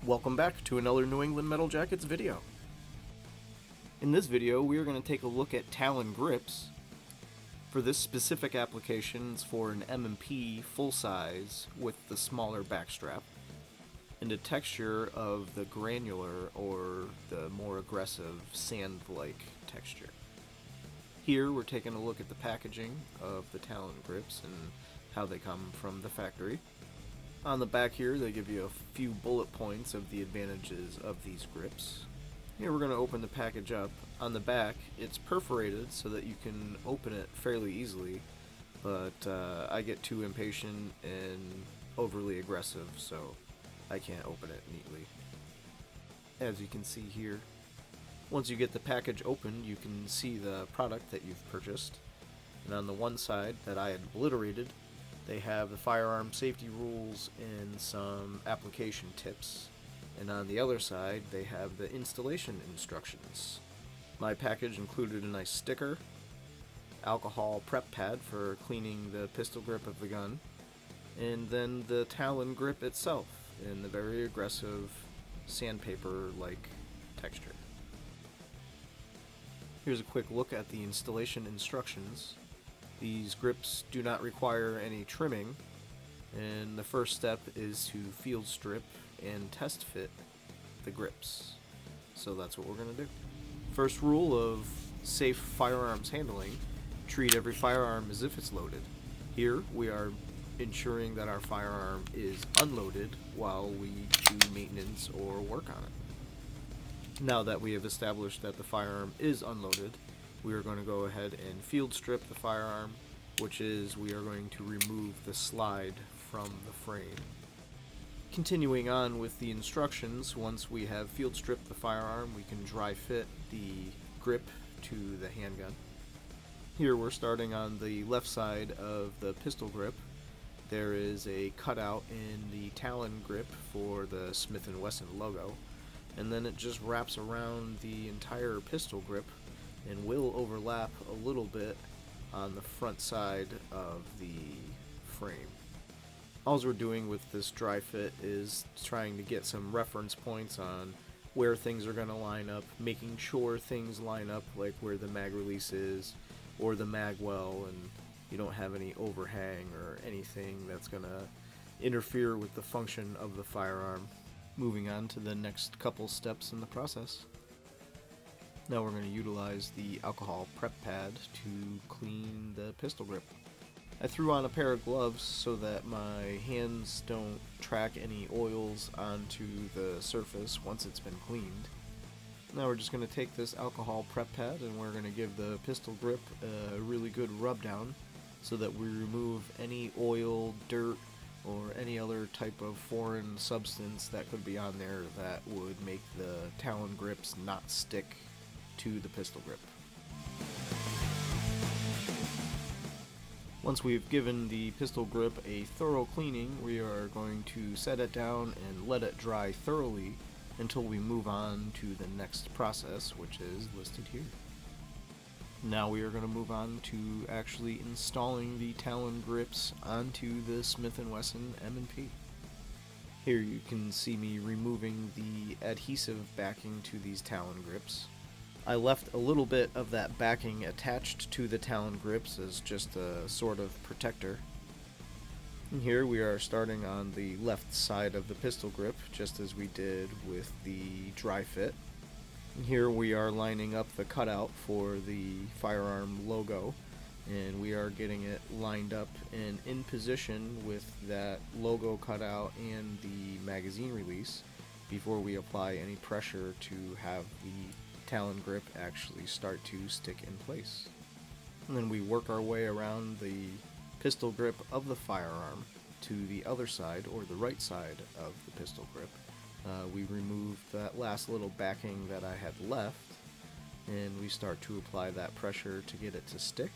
Welcome back to another New England Metal Jackets video. In this video, we are going to take a look at Talon grips. For this specific application, it's for an M&P full size with the smaller backstrap, and a texture of the granular or the more aggressive sand-like texture. Here we're taking a look at the packaging of the Talon grips and how they come from the factory. On the back here, they give you a few bullet points of the advantages of these grips. Here we're going to open the package up. On the back, it's perforated so that you can open it fairly easily, but I get too impatient and overly aggressive, so I can't open it neatly. As you can see here, once you get the package opened, you can see the product that you've purchased. And on the one side that I had obliterated, they have the firearm safety rules and some application tips. And on the other side, they have the installation instructions. My package included a nice sticker, alcohol prep pad for cleaning the pistol grip of the gun, and then the Talon grip itself in the very aggressive sandpaper-like texture. Here's a quick look at the installation instructions. These grips do not require any trimming, and the first step is to field strip and test fit the grips. So that's what we're going to do. First rule of safe firearms handling: treat every firearm as if it's loaded. Here we are ensuring that our firearm is unloaded while we do maintenance or work on it. Now that we have established that the firearm is unloaded, we are going to go ahead and field strip the firearm, which is we are going to remove the slide from the frame. Continuing on with the instructions, once we have field stripped the firearm, we can dry fit the grip to the handgun. Here we're starting on the left side of the pistol grip. There is a cutout in the Talon grip for the Smith & Wesson logo, and then it just wraps around the entire pistol grip and will overlap a little bit on the front side of the frame. All we're doing with this dry fit is trying to get some reference points on where things are going to line up, making sure things line up like where the mag release is or the mag well, and you don't have any overhang or anything that's going to interfere with the function of the firearm. Moving on to the next couple steps in the process. Now we're going to utilize the alcohol prep pad to clean the pistol grip. I threw on a pair of gloves so that my hands don't track any oils onto the surface once it's been cleaned. Now we're just going to take this alcohol prep pad and we're going to give the pistol grip a really good rub down so that we remove any oil, dirt, or any other type of foreign substance that could be on there that would make the Talon grips not stick to the pistol grip. Once we've given the pistol grip a thorough cleaning, we are going to set it down and let it dry thoroughly until we move on to the next process, which is listed here. Now we are going to move on to actually installing the Talon grips onto the Smith & Wesson M&P. Here you can see me removing the adhesive backing to these Talon grips. I left a little bit of that backing attached to the Talon grips as just a sort of protector. And here we are starting on the left side of the pistol grip, just as we did with the dry fit. And here we are lining up the cutout for the firearm logo, and we are getting it lined up and in position with that logo cutout and the magazine release before we apply any pressure to have the Talon grip actually start to stick in place. And then we work our way around the pistol grip of the firearm to the other side, or the right side of the pistol grip. We remove that last little backing that I had left, and we start to apply that pressure to get it to stick.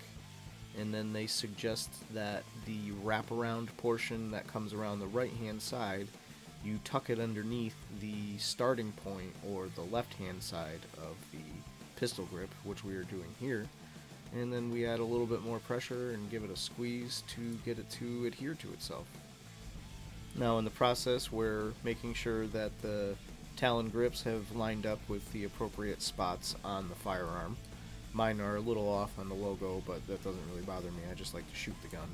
And then they suggest that the wraparound portion that comes around the right hand side, you tuck it underneath the starting point or the left hand side of the pistol grip, which we are doing here, and then we add a little bit more pressure and give it a squeeze to get it to adhere to itself. Now in the process, we're making sure that the Talon grips have lined up with the appropriate spots on the firearm. Mine are a little off on the logo, but that doesn't really bother me. I just like to shoot the gun.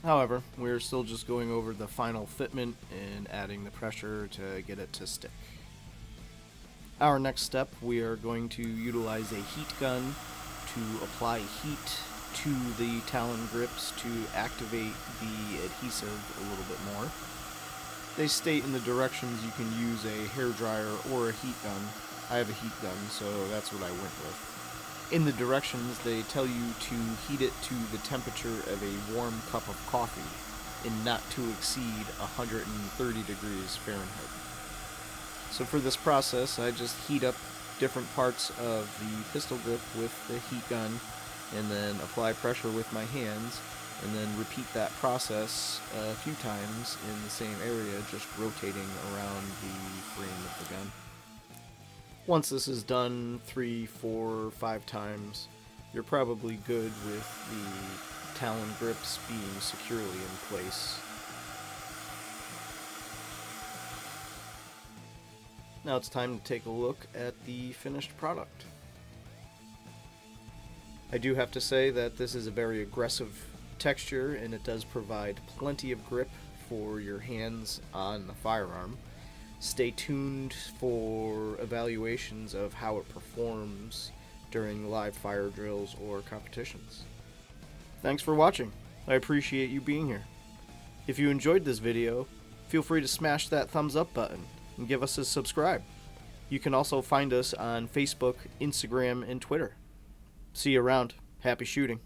However, we're still just going over the final fitment and adding the pressure to get it to stick. Our next step, we are going to utilize a heat gun to apply heat to the Talon grips to activate the adhesive a little bit more. They state in the directions you can use a hairdryer or a heat gun. I have a heat gun, so that's what I went with. In the directions, they tell you to heat it to the temperature of a warm cup of coffee and not to exceed 130 degrees Fahrenheit. So for this process, I just heat up different parts of the pistol grip with the heat gun and then apply pressure with my hands and then repeat that process a few times in the same area, just rotating around the frame of the gun. Once this is done 3, 4, 5 times, you're probably good with the Talon grips being securely in place. Now it's time to take a look at the finished product. I do have to say that this is a very aggressive texture and it does provide plenty of grip for your hands on the firearm. Stay tuned for evaluations of how it performs during live fire drills or competitions. Thanks for watching. I appreciate you being here. If you enjoyed this video, feel free to smash that thumbs up button and give us a subscribe. You can also find us on Facebook, Instagram, and Twitter. See you around. Happy shooting.